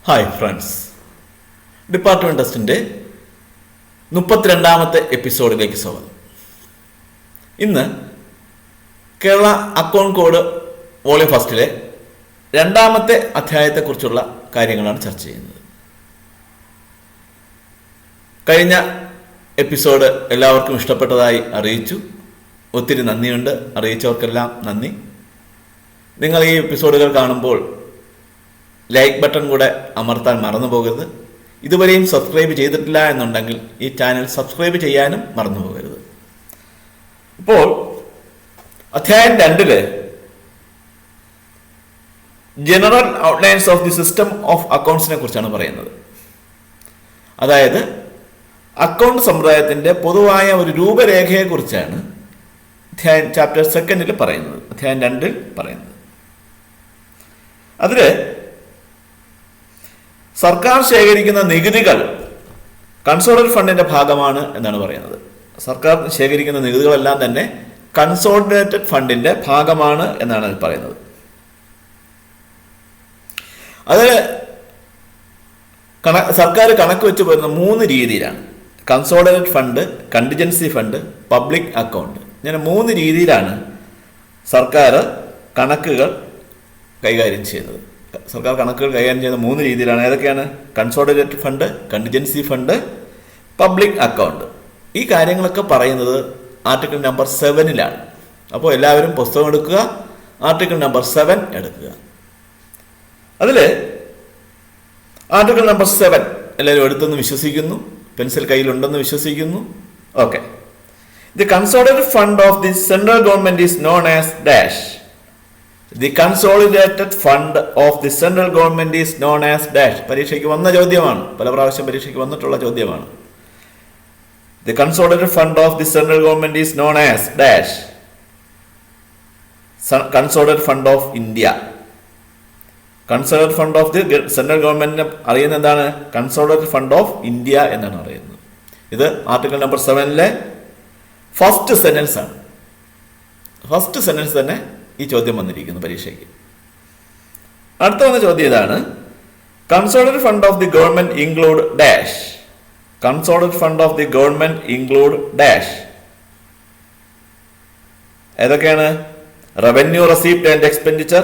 Hi friends, department ടെസ്റ്റിൻ്റെ 32ാമത്തെ എപ്പിസോഡിലേക്ക് സ്വാഗതം. ഇന്ന് കേരള അക്കൗണ്ട് കോഡ് വോളിയം ഫസ്റ്റിലെ 2ാമത്തെ അധ്യായത്തെക്കുറിച്ചുള്ള കാര്യങ്ങളാണ് ചർച്ച ചെയ്യുന്നത്. കഴിഞ്ഞ എപ്പിസോഡ് എല്ലാവർക്കും ഇഷ്ടപ്പെട്ടതായി അറിയിച്ചു. ഒത്തിരി നന്ദിയുണ്ട്. അറിയിച്ചവർക്കെല്ലാം നന്ദി. നിങ്ങൾ ഈ എപ്പിസോഡുകൾ കാണുമ്പോൾ ലൈക്ക് ബട്ടൺ കൂടെ അമർത്താൻ മറന്നു പോകരുത്. ഇതുവരെയും സബ്സ്ക്രൈബ് ചെയ്തിട്ടില്ല എന്നുണ്ടെങ്കിൽ ഈ ചാനൽ സബ്സ്ക്രൈബ് ചെയ്യാനും മറന്നു പോകരുത്. ഇപ്പോൾ അധ്യായം 2 general outlines of the system of അക്കൗണ്ട്സിനെ കുറിച്ചാണ് പറയുന്നത്. അതായത് അക്കൗണ്ട് സമ്പ്രദായത്തിന്റെ പൊതുവായ ഒരു രൂപരേഖയെക്കുറിച്ചാണ് അധ്യായം ചാപ്റ്റർ 2 പറയുന്നത്, അധ്യായം 2 പറയുന്നത്. അതില് സർക്കാർ ശേഖരിക്കുന്ന നികുതികൾ കൺസോളിഡേറ്റഡ് ഫണ്ടിന്റെ ഭാഗമാണ് എന്നാണ് പറയുന്നത്. സർക്കാർ ശേഖരിക്കുന്ന നികുതികളെല്ലാം തന്നെ കൺസോളിഡേറ്റഡ് ഫണ്ടിന്റെ ഭാഗമാണ് എന്നാണ് പറയുന്നത്. അത് സർക്കാർ കണക്ക് വെച്ച് വരുന്ന 3 രീതിയിലാണ്: consolidated fund, contingency fund, public account. ഇങ്ങനെ 3 രീതിയിലാണ് സർക്കാർ കണക്കുകൾ കൈകാര്യം ചെയ്യുന്നത്. സർക്കാർ കണക്കുകൾ കൈകാര്യം ചെയ്യുന്ന 3 രീതിയിലാണ്. ഏതൊക്കെയാണ്? Consolidated fund, contingency fund, public account. ഈ കാര്യങ്ങളൊക്കെ പറയുന്നത് ആർട്ടിക്കിൾ നമ്പർ 7 അപ്പോൾ എല്ലാവരും പുസ്തകം എടുക്കുക, ആർട്ടിക്കിൾ നമ്പർ 7 എടുക്കുക. അതിൽ ആർട്ടിക്കിൾ നമ്പർ 7 എല്ലാവരും എടുത്തെന്ന് വിശ്വസിക്കുന്നു, പെൻസിൽ കയ്യിലുണ്ടെന്ന് വിശ്വസിക്കുന്നു. Okay. The consolidated fund of the central government is known as dash. The consolidated fund of the central government is known as dash. പരീക്ഷയ്ക്ക് വന്ന ചോദ്യമാണ്, പല പ്രാവശ്യം പരീക്ഷയ്ക്ക് വന്നിട്ടുള്ള ചോദ്യമാണ്. The consolidated fund of the central government is known as dash. Consolidated fund of India. Consolidated fund of the central government അറിയുന്ന എന്താണ്? Consolidated fund of India എന്നാണ് അറിയുന്നത്. ഇത് ആർട്ടിക്കിൾ നമ്പർ 7 ഫസ്റ്റ് സെന്റൻസ് ആണ്. ഫസ്റ്റ് സെന്റൻസ് തന്നെ ഈ ചോദ്യം വന്നിരിക്കുന്നു പരീക്ഷയ്ക്ക്. അടുത്ത വന്ന ചോദ്യം ഇതാണ്: consolidated fund of the government include dash. Consolidated fund of the government include dash. ഏതൊക്കെയാണ്? Revenue receipt and expenditure,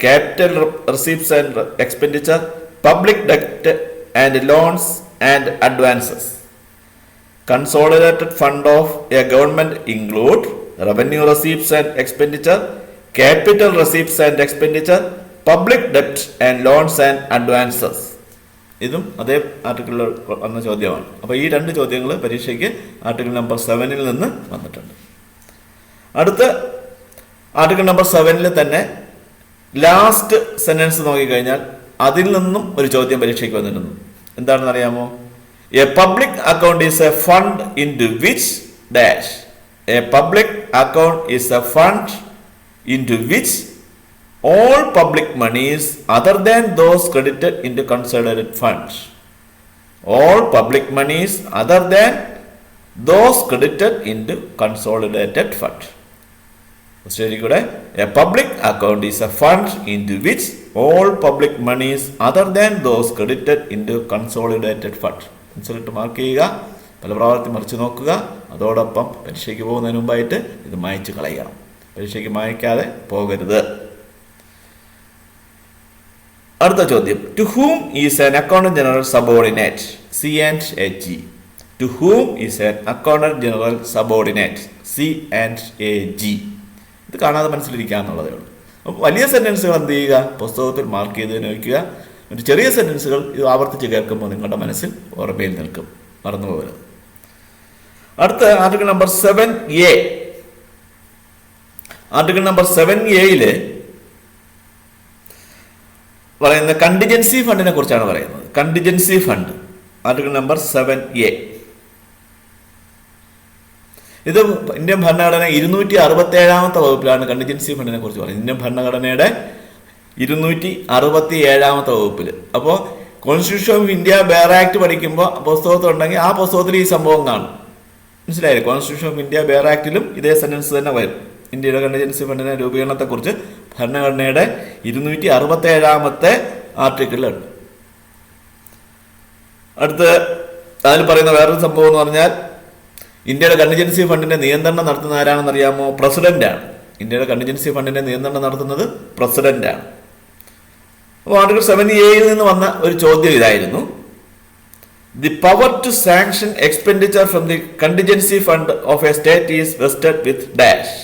capital receipts and expenditure, public debt and loans and advances. Consolidated fund of a government include revenue receipts and expenditure, capital receipts and expenditure, public debt and loans and advances. ഇതും അതേ ആർട്ടിക്കിളിൽ വന്ന ചോദ്യമാണ്. അപ്പോൾ ഈ 2 ചോദ്യങ്ങൾ പരീക്ഷയ്ക്ക് article number 7 നിന്ന് വന്നിട്ടുണ്ട്. അടുത്ത ആർട്ടിക്കിൾ നമ്പർ 7 തന്നെ ലാസ്റ്റ് സെന്റൻസ് നോക്കിക്കഴിഞ്ഞാൽ അതിൽ നിന്നും ഒരു ചോദ്യം പരീക്ഷയ്ക്ക് വന്നിട്ടുണ്ട്. എന്താണെന്ന് അറിയാമോ? A public account is a fund into which dash. A public account is a fund into which all public monies other than those credited into consolidated funds. All public monies other than those credited into consolidated fund. ശരിക്കൂടെ, a public account is a fund into which all public monies other than those credited into consolidated fund. മനസ്സിലിട്ട് mark ചെയ്യുക, പല പ്രാവർത്തി മറിച്ച് നോക്കുക. അതോടൊപ്പം പരീക്ഷയ്ക്ക് പോകുന്നതിന് മുമ്പായിട്ട് ഇത് മായ്ച്ചു കളയണം. പരീക്ഷയ്ക്ക് മായ്ക്കാതെ പോകരുത്. അടുത്ത ചോദ്യം: to whom is an accountant general subordinate? C&AG. To whom is an accountant general subordinate? C&AG. ഇത് കാണാതെ മനസ്സിലിരിക്കാന്നുള്ളതേ ഉള്ളൂ. അപ്പോൾ വലിയ സെന്റൻസുകൾ എന്ത് ചെയ്യുക? പുസ്തകത്തിൽ മാർക്ക് ചെയ്ത് നോക്കുക. ഒരു ചെറിയ സെന്റൻസുകൾ ഇത് ആവർത്തിച്ച് കേൾക്കുമ്പോൾ നിങ്ങളുടെ മനസ്സിൽ ഓർമ്മയിൽ നിൽക്കും, മറന്നു പോകരുത്. അടുത്ത article number 7A. Article number 7A പറയുന്ന കണ്ടിജൻസി ഫണ്ടിനെ കുറിച്ചാണ് പറയുന്നത്. Contingency fund, article number 7A. ഇത് ഇന്ത്യൻ ഭരണഘടന 267 വകുപ്പിലാണ് കണ്ടിജൻസി ഫണ്ടിനെ കുറിച്ച് പറയുന്നത്. ഇന്ത്യൻ ഭരണഘടനയുടെ 267 വകുപ്പിൽ. അപ്പോൾ constitution of India bear act പഠിക്കുമ്പോൾ പുസ്തകത്തിലുണ്ടെങ്കിൽ ആ പുസ്തകത്തിൽ ഈ സംഭവം കാണും. മനസ്സിലായില്ലേ? കോൺസ്റ്റിറ്റ്യൂഷൻ ഓഫ് ഇന്ത്യ ബെയർ ആക്ടിലും ഇതേ സെന്റൻസ് തന്നെ വരും. ഇന്ത്യയുടെ കണ്ടിജൻസി ഫണ്ടിന്റെ രൂപീകരണത്തെക്കുറിച്ച് ഭരണഘടനയുടെ 267 ആർട്ടിക്കിളുണ്ട്. അടുത്ത് അതിൽ പറയുന്ന വേറൊരു സംഭവം എന്ന് പറഞ്ഞാൽ ഇന്ത്യയുടെ കണ്ടിജൻസി ഫണ്ടിന്റെ നിയന്ത്രണം നടത്തുന്ന ആരാണെന്ന് അറിയാമോ? പ്രസിഡന്റാണ്. ഇന്ത്യയുടെ കണ്ടിജൻസി ഫണ്ടിന്റെ നിയന്ത്രണം നടത്തുന്നത് പ്രസിഡന്റാണ്. അപ്പോൾ ആർട്ടിക്കിൾ 7A നിന്ന് വന്ന ഒരു ചോദ്യം ഇതായിരുന്നു: the power to sanction expenditure from the contingency fund of a state is vested with dash.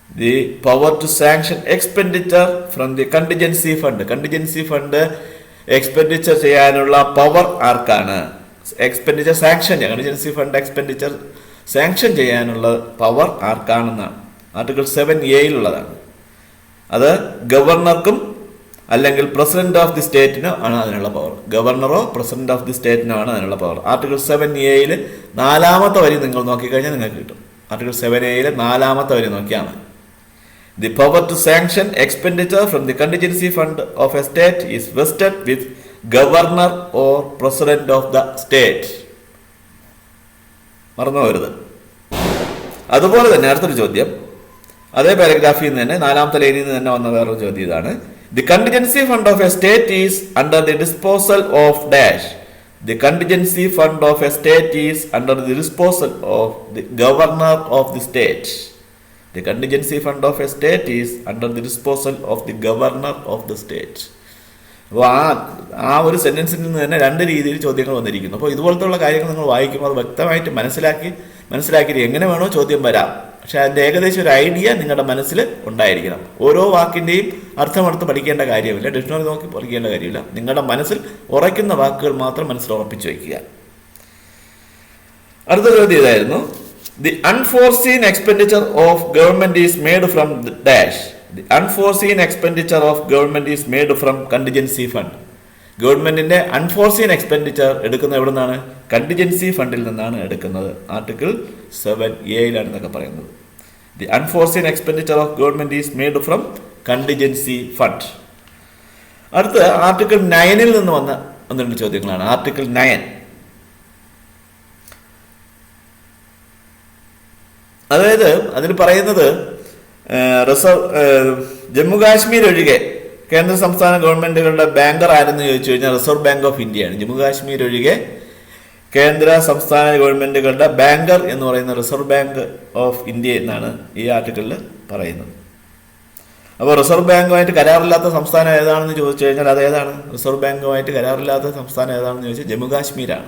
The power to sanction expenditure from the contingency fund. Contingency fund expenditure ചെയ്യാനുള്ള പവർ ആർക്കാണ്? Expenditure sanction, contingency fund expenditure sanction ചെയ്യാനുള്ള power ആർക്കാണെന്നാണ് article 7A അത് ഗവർണർക്കും അല്ലെങ്കിൽ president of the സ്റ്റേറ്റിനോ ആണ് അതിനുള്ള power. ഗവർണറോ president of the സ്റ്റേറ്റിനോ ആണ് അതിനുള്ള പവർ. ആർട്ടിക്കിൾ 7A 4ാമത്തെ വരി നിങ്ങൾ നോക്കിക്കഴിഞ്ഞാൽ നിങ്ങൾക്ക് കിട്ടും. ആർട്ടിക്കിൾ 7A 4ാമത്തെ വരി നോക്കിയാൽ മതി. The power to sanction expenditure from the contingency fund of a state is vested with governor or president of the state. മറന്നു പോകരുത്. അതുപോലെ തന്നെ അടുത്തൊരു ചോദ്യം, അതേ പാരഗ്രാഫിൽ നിന്ന് തന്നെ 4ാമത്തെ ലൈനിൽ നിന്ന് തന്നെ വന്ന വേറൊരു ചോദ്യം ഇതാണ്: the contingency fund of a state is under the disposal of dash. The contingency fund of a state is under the disposal of the governor of the state. The contingency fund of a state is under the disposal of the governor of the state. അപ്പോൾ ആ ഒരു സെന്റൻസിൽ നിന്ന് തന്നെ 2 രീതിയിൽ ചോദ്യങ്ങൾ വന്നിരിക്കുന്നു. അപ്പോൾ ഇതുപോലത്തുള്ള കാര്യങ്ങൾ നിങ്ങൾ വായിക്കുമ്പോൾ അത് വ്യക്തമായിട്ട് മനസ്സിലാക്കി എങ്ങനെ വേണോ ചോദ്യം വരാം. പക്ഷെ അതിൻ്റെ ഏകദേശം ഒരു ഐഡിയ നിങ്ങളുടെ മനസ്സിൽ ഉണ്ടായിരിക്കണം. ഓരോ വാക്കിൻ്റെയും അർത്ഥമെടുത്ത് പഠിക്കേണ്ട കാര്യമില്ല, ഡിക്ഷണറി നോക്കി പഠിക്കേണ്ട കാര്യമില്ല. നിങ്ങളുടെ മനസ്സിൽ ഉറയ്ക്കുന്ന വാക്കുകൾ മാത്രം മനസ്സിൽ ഉറപ്പിച്ചു വയ്ക്കുക. അടുത്ത ചോദ്യം ഇതായിരുന്നു: the unforeseen expenditure of government is made from dash. The unforeseen expenditure of government is made from contingency fund. ഗവൺമെന്റിന്റെ അൺഫോർസീൻ എക്സ്പെൻഡിച്ചർ എടുക്കുന്നത് എവിടെ നിന്നാണ്? കണ്ടിജൻസി ഫണ്ടിൽ നിന്നാണ് എടുക്കുന്നത്. ആർട്ടിക്കിൾ 7A എന്നൊക്കെ പറയുന്നത്. The unforeseen expenditure of government is made from contingency fund. അടുത്ത ആർട്ടിക്കിൾ 9 നിന്ന് വന്ന 1-2 ചോദ്യങ്ങളാണ്. ആർട്ടിക്കിൾ 9, അതായത് അതിൽ പറയുന്നത് ജമ്മു കാശ്മീർ ഒഴികെ കേന്ദ്ര സംസ്ഥാന ഗവൺമെന്റുകളുടെ ബാങ്കർ ആരെന്ന് ചോദിച്ചു കഴിഞ്ഞാൽ റിസർവ് ബാങ്ക് ഓഫ് ഇന്ത്യയാണ്. ജമ്മു കാശ്മീർ ഒഴികെ കേന്ദ്ര സംസ്ഥാന ഗവൺമെന്റുകളുടെ ബാങ്കർ എന്ന് പറയുന്ന റിസർവ് ബാങ്ക് ഓഫ് ഇന്ത്യ എന്നാണ് ഈ ആർട്ടിക്കിളിൽ പറയുന്നത്. അപ്പോൾ റിസർവ് ബാങ്കുമായിട്ട് കരാറില്ലാത്ത സംസ്ഥാനം ഏതാണെന്ന് ചോദിച്ചു കഴിഞ്ഞാൽ അത് ഏതാണ്? റിസർവ് ബാങ്കുമായിട്ട് കരാറില്ലാത്ത സംസ്ഥാനം ഏതാണെന്ന് ചോദിച്ചാൽ ജമ്മു കാശ്മീരാണ്.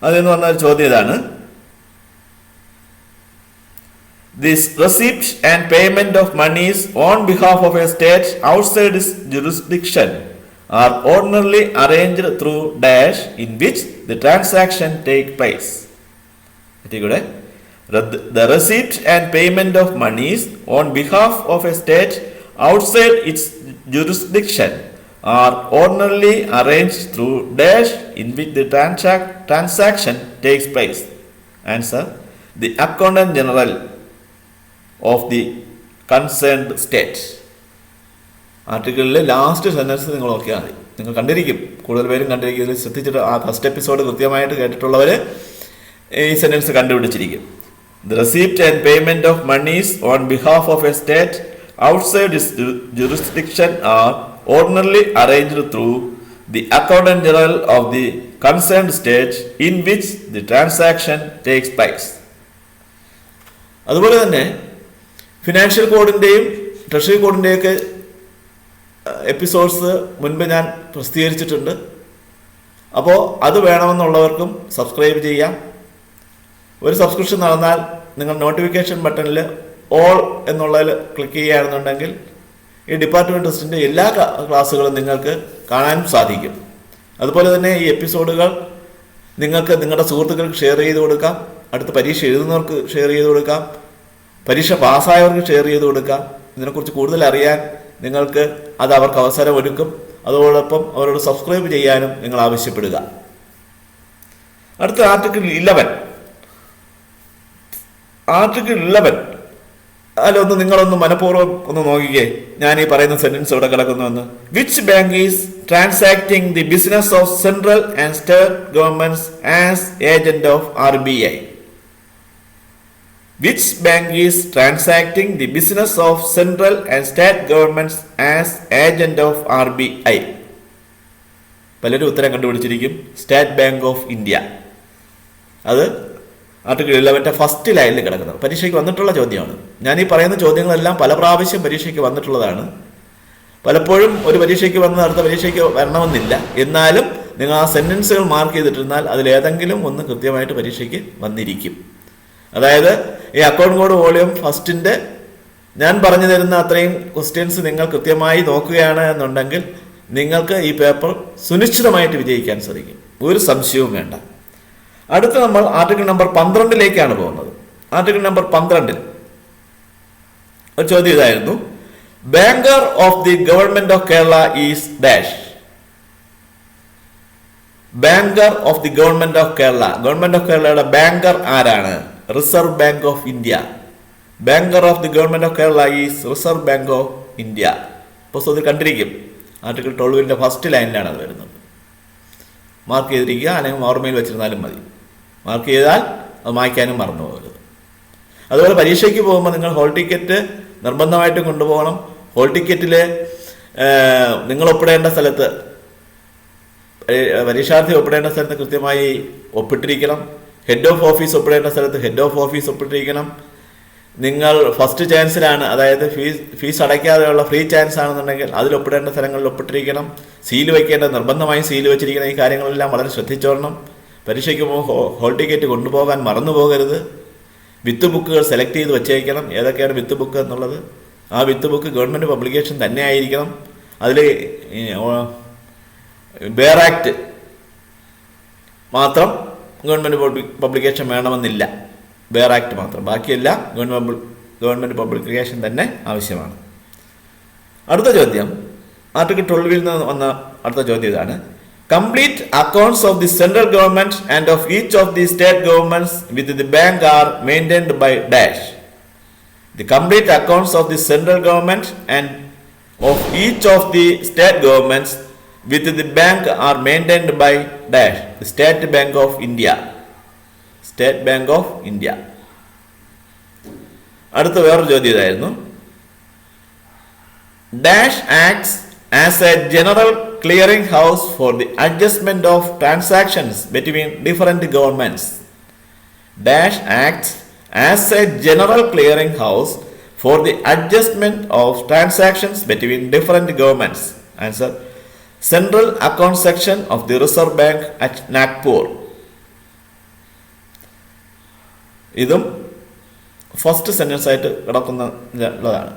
അതിൽ നിന്ന് വന്ന ഒരു ചോദ്യം ഇതാണ്: this receipt and payment of monies on behalf of a state outside its jurisdiction are ordinarily arranged through dash in which the transaction take place. The receipt and payment of monies on behalf of a state outside its jurisdiction are ordinarily arranged through dash in which the transaction takes place. Answer: the Accountant General of the concerned state. ആർട്ടിക്കിളിലെ last sentence നിങ്ങൾ നോക്കിയാൽ മതി. നിങ്ങൾ കണ്ടിരിക്കും, കൂടുതൽ പേരും കണ്ടിരിക്കും. ഇതിൽ ശ്രദ്ധിച്ചിട്ട് ആ ഫസ്റ്റ് എപ്പിസോഡ് കൃത്യമായിട്ട് കേട്ടിട്ടുള്ളവർ ഈ സെന്റൻസ് കണ്ടുപിടിച്ചിരിക്കും. The receipt and payment of monies on behalf of a state outside its jurisdiction are ordinarily arranged through the accountant general of the concerned state in which the transaction takes place. അതുപോലെ തന്നെ financial കോഡിൻ്റെയും treasury കോഡിൻ്റെയൊക്കെ episodes മുൻപ് ഞാൻ പ്രസിദ്ധീകരിച്ചിട്ടുണ്ട്. അപ്പോൾ അത് വേണമെന്നുള്ളവർക്കും subscribe ചെയ്യാം. ഒരു സബ്സ്ക്രിപ്ഷൻ നടന്നാൽ നിങ്ങൾ നോട്ടിഫിക്കേഷൻ ബട്ടണിൽ ഓൾ എന്നുള്ളതിൽ ക്ലിക്ക് ചെയ്യുകയാണെന്നുണ്ടെങ്കിൽ ഈ ഡിപ്പാർട്ട്മെൻറ്റ് ടെസ്റ്റിൻ്റെ എല്ലാ ക്ലാസ്സുകളും നിങ്ങൾക്ക് കാണാനും സാധിക്കും. അതുപോലെ തന്നെ ഈ എപ്പിസോഡുകൾ നിങ്ങൾക്ക് നിങ്ങളുടെ സുഹൃത്തുക്കൾക്ക് ഷെയർ ചെയ്ത് കൊടുക്കാം. അടുത്ത പരീക്ഷ എഴുതുന്നവർക്ക് ഷെയർ ചെയ്ത് കൊടുക്കാം. പരീക്ഷ പാസ്സായവർക്ക് ഷെയർ ചെയ്ത് കൊടുക്കാം. ഇതിനെക്കുറിച്ച് കൂടുതൽ അറിയാൻ നിങ്ങൾക്ക് അത് അവർക്ക് അവസരം ഒരുക്കും. അതോടൊപ്പം അവരോട് സബ്സ്ക്രൈബ് ചെയ്യാനും നിങ്ങൾ ആവശ്യപ്പെടുക. അടുത്ത ആർട്ടിക്കിൾ 11. ആർട്ടിക്കിൾ 11 അതിലൊന്ന് നിങ്ങളൊന്ന് മനഃപൂർവ്വം ഒന്ന് നോക്കിക്കേ. ഞാൻ ഈ പറയുന്ന സെന്റൻസ് ഇവിടെ കിടക്കുന്നുവെന്ന്. Which bank is transacting the business of central and state governments as agent of RBI. Which bank is transacting the business of central and state governments as agent of RBI? പലരും ഉത്തരം കണ്ടുപിടിച്ചിരിക്കും. State bank of India. അത് article 11 first ലൈനിൽ കിടക്കുന്നത്. പരീക്ഷയ്ക്ക് വന്നിട്ടുള്ള ചോദ്യമാണ്. ഞാൻ ഈ പറയുന്ന ചോദ്യങ്ങളെല്ലാം പല പ്രാവശ്യം പരീക്ഷയ്ക്ക് വന്നിട്ടുള്ളതാണ്. പലപ്പോഴും ഒരു പരീക്ഷയ്ക്ക് വന്ന് അടുത്ത പരീക്ഷയ്ക്ക് വരണമെന്നില്ല. എന്നാലും നിങ്ങൾ ആ സെന്റൻസുകൾ മാർക്ക് ചെയ്തിട്ടിരുന്നാൽ അതിലേതെങ്കിലും ഒന്ന് കൃത്യമായിട്ട് പരീക്ഷയ്ക്ക് വന്നിരിക്കും. അതായത് ഈ അക്കൗണ്ട് കോഡ് വോളിയം ഫസ്റ്റിന്റെ ഞാൻ പറഞ്ഞു തരുന്ന അത്രയും ക്വസ്റ്റ്യൻസ് നിങ്ങൾ കൃത്യമായി നോക്കുകയാണ് എന്നുണ്ടെങ്കിൽ നിങ്ങൾക്ക് ഈ പേപ്പർ സുനിശ്ചിതമായിട്ട് വിജയിക്കാൻ സാധിക്കും. ഒരു സംശയവും വേണ്ട. അടുത്ത നമ്മൾ ആർട്ടിക്കിൾ നമ്പർ 12 പോകുന്നത്. ആർട്ടിക്കിൾ നമ്പർ 12 ഒരു ചോദ്യം ഇതായിരുന്നു: banker of the government of Kerala is dash. Banker of the government of Kerala. Government of കേരളയുടെ ബാങ്കർ ആരാണ്? Reserve bank of India. Banker of the government of Kerala is reserve bank of India. പുസ്തകത്തിൽ കണ്ടിരിക്കും. Article 12 first ലൈനിലാണ് അത് വരുന്നത്. Mark ചെയ്തിരിക്കുക, അല്ലെങ്കിൽ ഓർമ്മയിൽ വെച്ചിരുന്നാലും മതി. മാർക്ക് ചെയ്താൽ അത് മായ്ക്കാനും മറന്നു പോകരുത്. അതുപോലെ പരീക്ഷയ്ക്ക് പോകുമ്പോൾ നിങ്ങൾ ഹോൾ ടിക്കറ്റ് നിർബന്ധമായിട്ടും കൊണ്ടുപോകണം. ഹോൾ ടിക്കറ്റിൽ നിങ്ങൾ ഒപ്പിടേണ്ട സ്ഥലത്ത്, പരീക്ഷാർത്ഥി ഒപ്പിടേണ്ട സ്ഥലത്ത് കൃത്യമായി ഒപ്പിട്ടിരിക്കണം. ഹെഡ് ഓഫ് ഓഫീസ് ഒപ്പിടേണ്ട സ്ഥലത്ത് ഹെഡ് ഓഫ് ഓഫീസ് ഒപ്പിട്ടിരിക്കണം. നിങ്ങൾ ഫസ്റ്റ് ചാൻസിലാണ്, അതായത് ഫീസ് അടയ്ക്കാതെയുള്ള ഫ്രീ ചാൻസ് ആണെന്നുണ്ടെങ്കിൽ അതിൽ ഒപ്പിടേണ്ട സ്ഥലങ്ങളിൽ ഒപ്പിട്ടിരിക്കണം. സീല് വയ്ക്കേണ്ടത് നിർബന്ധമായും സീല് വെച്ചിരിക്കണം. ഈ കാര്യങ്ങളെല്ലാം വളരെ ശ്രദ്ധിച്ചോളണം. പരീക്ഷയ്ക്ക് പോകുമ്പോൾ ഹോൾ ടിക്കറ്റ് കൊണ്ടുപോകാൻ മറന്നു പോകരുത്. വിത്ത് ബുക്കുകൾ സെലക്ട് ചെയ്ത് വെച്ചേക്കണം. ഏതൊക്കെയാണ് വിത്ത് ബുക്ക് എന്നുള്ളത്. ആ വിത്ത് ബുക്ക് ഗവൺമെൻറ് പബ്ലിക്കേഷൻ തന്നെ ആയിരിക്കണം. അതിൽ ബെയർ ആക്ട് മാത്രം ഗവൺമെൻറ് പബ്ലിക്കേഷൻ വേണമെന്നില്ല. ബെയർ ആക്ട് മാത്രം, ബാക്കിയെല്ലാം ഗവൺമെൻറ് പബ്ലിക്കേഷൻ തന്നെ ആവശ്യമാണ്. അടുത്ത ചോദ്യം ആർട്ടിക്കിൾ 12 നിന്ന് വന്ന അടുത്ത ചോദ്യം ഇതാണ്: complete accounts of the central government and of each of the state governments with the bank are maintained by dash. The complete accounts of the central government and of each of the state governments with the bank are maintained by dash. The state bank of India. State bank of India. അടുത്ത വേറൊരു ചോദ്യം ഇതായിരുന്നു: dash acts as a general clearing house for the adjustment of transactions between different governments. Dash acts as a general clearing house for the adjustment of transactions between different governments. Answer: central account section of the reserve bank at Nagpur. ഇതും first sentence ആയിട്ട് കിടക്കുന്നതാണ്.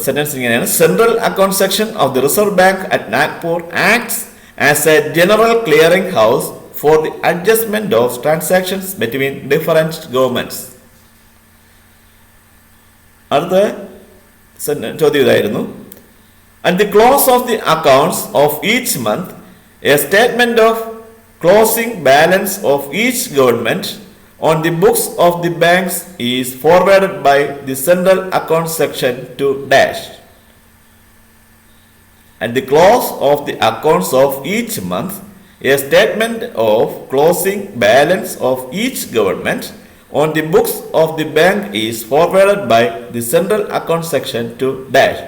Sentence ഇങ്ങനെയാണ്: central account section of the reserve bank at Nagpur acts as a general clearing house for the adjustment of transactions between different governments. അടുത്ത ചോദ്യം ഇതായിരുന്നു: at the close of the accounts of each month, a statement of closing balance of each government on the books of the banks is forwarded by the central account section to dash. At the close of the accounts of each month, a statement of closing balance of each government on the books of the bank is forwarded by the central account section to dash.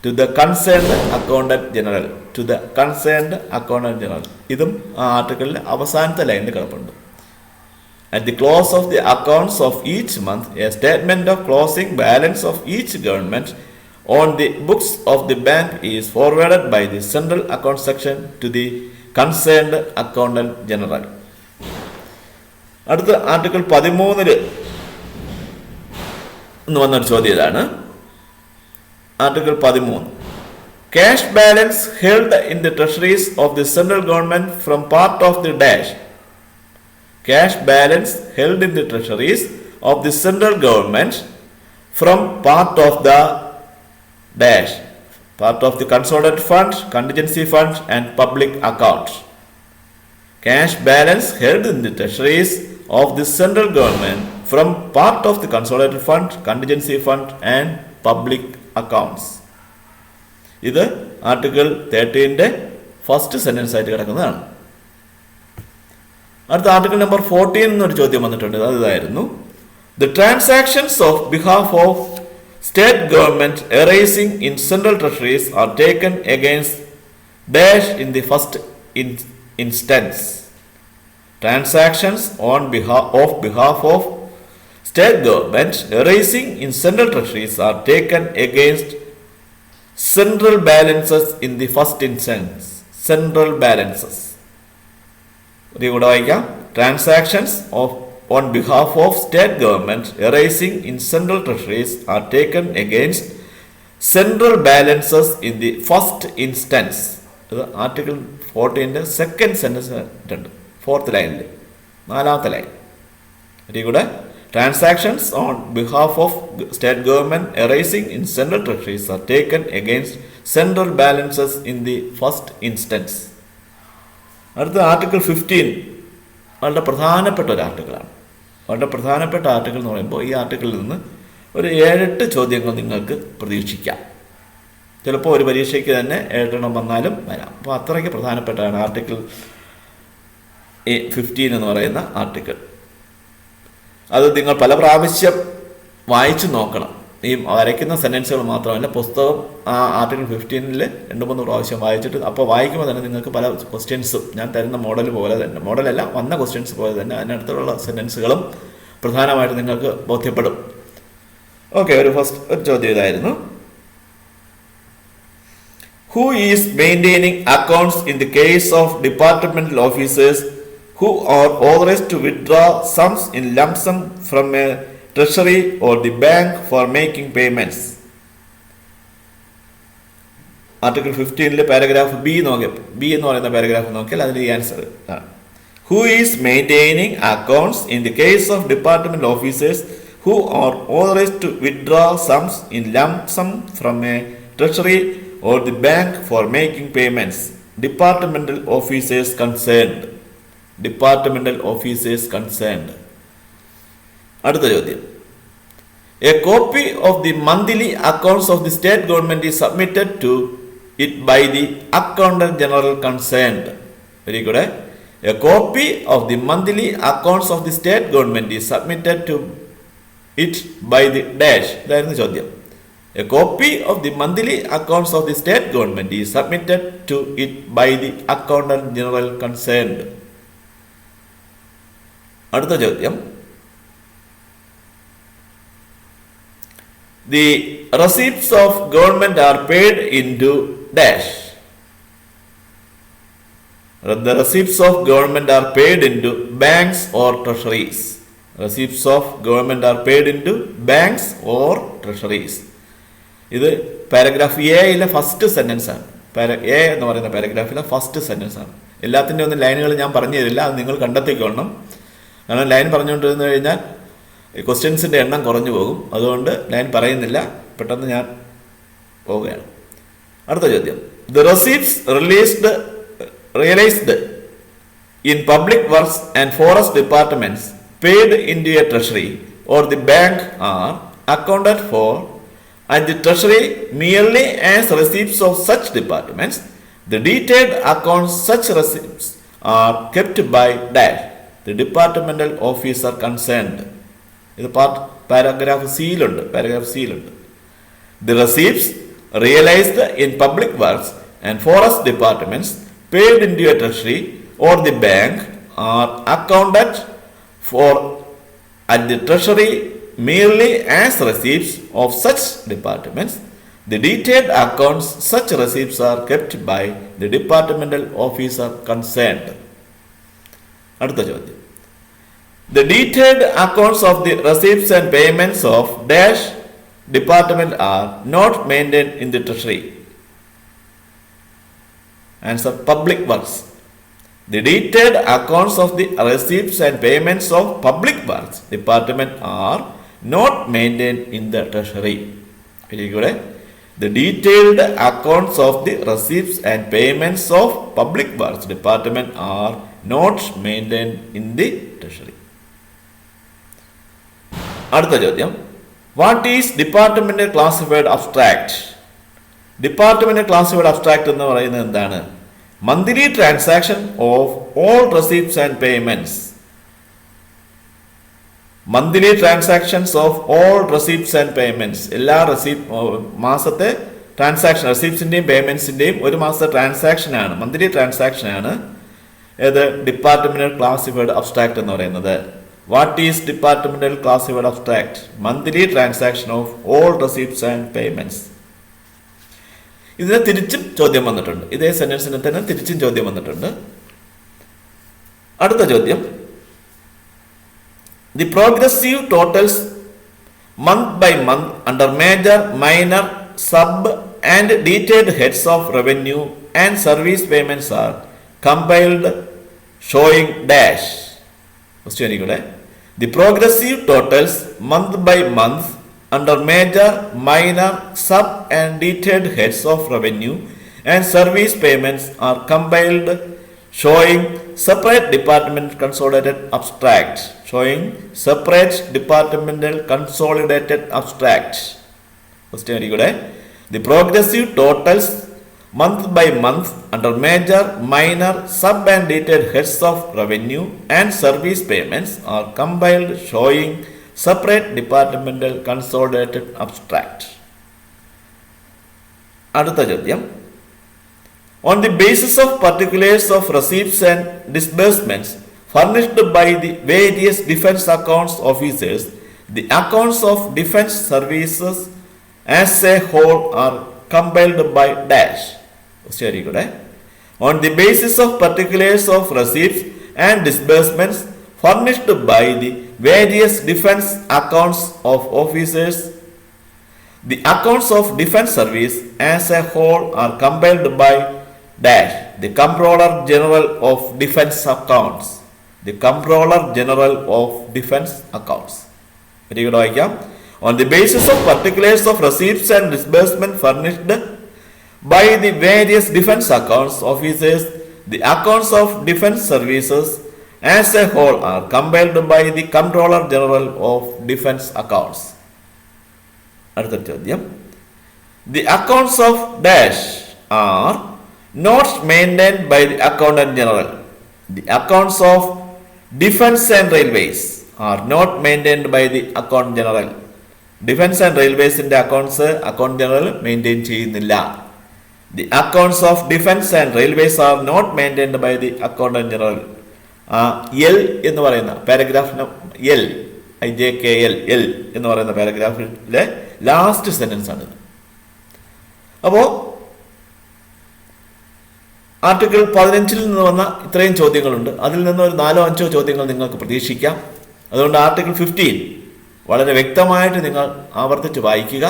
To the concerned accountant general. To the concerned accountant general. ഇതും ആ ആർട്ടിക്കിളിലെ അവസാനത്തെ ലൈനിൽ കിടപ്പുണ്ട്. At the close of the accounts of each month, a statement of closing balance of each government on the books of the bank is forwarded by the central account section to the concerned accountant general. അടുത്ത article 13 വന്നൊരു ചോദ്യം ഇതാണ്. Article 13. Cash balance held in the treasuries of the central government from part of the dash. Cash balance held in the treasuries of the central government from part of the dash. Part of the consolidated fund, contingency fund and public account. Cash balance held in the treasuries of the central government from part of the consolidated fund, contingency fund and public accounts. ഇത് article 13 first sentence ആയിട്ട് കിടക്കുന്നതാണ്. അടുത്ത article number 14 എന്നൊരു ചോദ്യം വന്നിട്ടുണ്ട്. അതായിരുന്നു: the transactions of behalf of state government arising in central treasuries are taken against dash in the first instance. Transactions on behalf of state government arising in central treasuries are taken against central balances in the first instance. Central balances. ഇവിടെ വായിക്കാം. Transactions on behalf of state government arising in central treasuries are taken against central balances in the first instance. ഇത് article 14 second sentence ഉണ്ട്, fourth ലൈനിൽ, നാലാമത്തെ line. ഇവിടെ transactions on behalf of state government arising in central treasuries are taken against central balances in the first instance. അടുത്ത article 15 വളരെ പ്രധാനപ്പെട്ട ഒരു ആർട്ടിക്കിളാണ്. വളരെ പ്രധാനപ്പെട്ട ആർട്ടിക്കിൾ എന്ന് പറയുമ്പോൾ ഈ ആർട്ടിക്കിളിൽ നിന്ന് ഒരു 7-8 ചോദ്യങ്ങൾ നിങ്ങൾക്ക് പ്രതീക്ഷിക്കാം. ചിലപ്പോൾ ഒരു പരീക്ഷയ്ക്ക് തന്നെ 7 വന്നാലും വരാം. അപ്പോൾ അത്രയ്ക്ക് പ്രധാനപ്പെട്ടതാണ് ആർട്ടിക്കിൾ 15 എന്ന് പറയുന്ന ആർട്ടിക്കിൾ. അത് നിങ്ങൾ പല പ്രാവശ്യം വായിച്ചു നോക്കണം. ഈ വരയ്ക്കുന്ന സെൻറ്റൻസുകൾ മാത്രമല്ല, പുസ്തകം ആ ആർട്ടിക്കിൾ 15 2-3 പ്രാവശ്യം വായിച്ചിട്ട്, അപ്പോൾ വായിക്കുമ്പോൾ തന്നെ നിങ്ങൾക്ക് പല ക്വസ്റ്റ്യൻസും ഞാൻ തരുന്ന മോഡൽ പോലെ തന്നെ, മോഡലല്ല വന്ന ക്വസ്റ്റ്യൻസ് പോലെ തന്നെ അതിനടുത്തുള്ള സെൻറ്റൻസുകളും പ്രധാനമായിട്ട് നിങ്ങൾക്ക് ബോധ്യപ്പെടും. ഓക്കെ, ഒരു ചോദ്യം ഇതായിരുന്നു. Who is maintaining accounts in the case of departmental officers who are authorized to withdraw sums in lump sum from a treasury or the bank for making payments? Article 15 paragraph B എന്ന് പറയുന്ന paragraph നോക്കിയാൽ അതിൽ ഈ answer ആണ്. Who is maintaining accounts in the case of departmental officers who are authorized to withdraw sums in lump sum from a treasury or the bank for making payments? Departmental officers concerned. Departmental officers concerned. അടുത്ത ചോദ്യം. A copy of the monthly accounts of the state government is submitted to it by the accountant general concerned. Very good. A copy of the monthly accounts of the state government is submitted to it by the dash. ഇതായിരുന്നു ചോദ്യം. A copy of the monthly accounts of the state government is submitted to it by the accountant general concerned. അടുത്ത ചോദ്യം. The receipts of government are paid into dash. The receipts of government are paid into banks or treasuries. Receipts of government are paid into banks or treasuries. ഇത് paragraph എയിലെ first sentence ആണ്. A എന്ന് പറയുന്ന പാരഗ്രാഫിലെ first sentence ആണ്. എല്ലാത്തിൻ്റെ ഒന്നും ലൈനുകൾ ഞാൻ പറഞ്ഞു തരില്ല, അത് നിങ്ങൾ കണ്ടെത്തിക്കൊള്ളണം. കാരണം ലൈൻ പറഞ്ഞുകൊണ്ടിരുന്നു കഴിഞ്ഞാൽ ക്വസ്റ്റ്യൻസിൻ്റെ എണ്ണം കുറഞ്ഞു പോകും. അതുകൊണ്ട് ലൈൻ പറയുന്നില്ല, പെട്ടെന്ന് ഞാൻ പോവുകയാണ്. അടുത്ത ചോദ്യം. The receipts realized in public works and forest departments paid into a treasury or the bank are accounted for at the treasury merely as receipts of such departments. The detailed accounts such receipts are kept by dash, the departmental officer concerned. ഇത് paragraph സിയിലുണ്ട്. The receipts realized in public works and forest departments paid into a treasury or the bank are accounted for at the treasury merely as receipts of such departments. The detailed accounts such receipts are kept by the departmental officer concerned. അടുത്ത ചോദ്യം. The detailed accounts of the receipts and payments of dash department are not maintained in the treasury. Answer: public works. The detailed accounts of the receipts and payments of public works department are not maintained in the treasury. Very good. The detailed accounts of the receipts and payments of public works department are not maintained in the treasury. അടുത്ത ചോദ്യം. What is department classified abstract? Department classified abstract എന്ന് പറയുന്നത് എന്താണ്? Monthly transaction of all receipts and payments. Monthly transactions of all receipts and payments, എല്ലാ മാസത്തെ transaction റെസിപ്റ്റ്സിൻ്റെയും പേയ്മെൻറ്റ്സിൻ്റെയും ഒരു മാസത്തെ ട്രാൻസാക്ഷനാണ്, monthly ട്രാൻസാക്ഷനാണ് ഏത് ഡിപ്പാർട്ട്മെന്റൽ ക്ലാസിഫൈഡ് അബ്സ്ട്രാക്ട് എന്ന് പറയുന്നത്. What is departmental classified abstract? Monthly transaction of all receipts and payments. ഇതിന് തിരിച്ചും ചോദ്യം വന്നിട്ടുണ്ട്, ഇതേ സെന്റൻസിന് തന്നെ തിരിച്ചും ചോദ്യം വന്നിട്ടുണ്ട്. അടുത്ത ചോദ്യം, the progressive totals month by month under major, minor, sub and detailed heads of revenue and service payments are compiled showing dash. The progressive totals month by month under major, minor, sub and detailed heads of revenue and service payments are compiled showing separate department consolidated abstract. Showing separate departmental consolidated abstract. The progressive totals month by month under major, minor, sub and detailed heads of revenue and service payments are compiled showing separate departmental consolidated abstract. അടുത്ത ചോദ്യം, on the basis of particulars of receipts and disbursements furnished by the various defense accounts officers, the accounts of defense services as a whole are compiled by dash. On the basis of particulars of receipts and disbursements furnished by the various defense accounts of officers, the accounts of defense service as a whole are compiled by dash. The Comptroller General of Defense Accounts. The Comptroller General of Defense Accounts. On the basis of particulars of receipts and disbursement furnished by the various defense accounts officers, the accounts of defense services as a whole are compiled by the Comptroller General of Defense Accounts. The accounts of dash are not maintained by the Accountant General. The accounts of Defense and Railways are not maintained by the Accountant General. Defense and Railways in the accounts Accountant General maintain ചെയ്യുന്നില്ല. The accounts of Defense and Railways are not maintained by the Accountant General. L എന്ന് പറയുന്ന പാരഗ്രാഫിന് IJKL എന്ന് പറയുന്ന പാരഗ്രാഫിലെ last sentence ആണ്. അപ്പോൾ article 15 നിന്ന് വന്ന ഇത്രയും ചോദ്യങ്ങളുണ്ട്. അതിൽ നിന്ന് ഒരു 4-5 ചോദ്യങ്ങൾ നിങ്ങൾക്ക് പ്രതീക്ഷിക്കാം. അതുകൊണ്ട് ആർട്ടിക്കിൾ 15 വളരെ വ്യക്തമായിട്ട് നിങ്ങൾ ആവർത്തിച്ച് വായിക്കുക.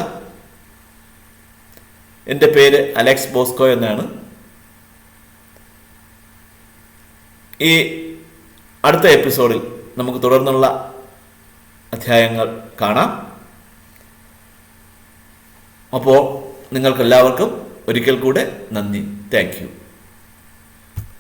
എൻ്റെ പേര് അലക്സ് ബോസ്കോ എന്നാണ്. ഈ അടുത്ത എപ്പിസോഡിൽ നമുക്ക് തുടർന്നുള്ള അധ്യായങ്ങൾ കാണാം. അപ്പോൾ നിങ്ങൾക്കെല്ലാവർക്കും ഒരിക്കൽ കൂടെ നന്ദി. Thank you.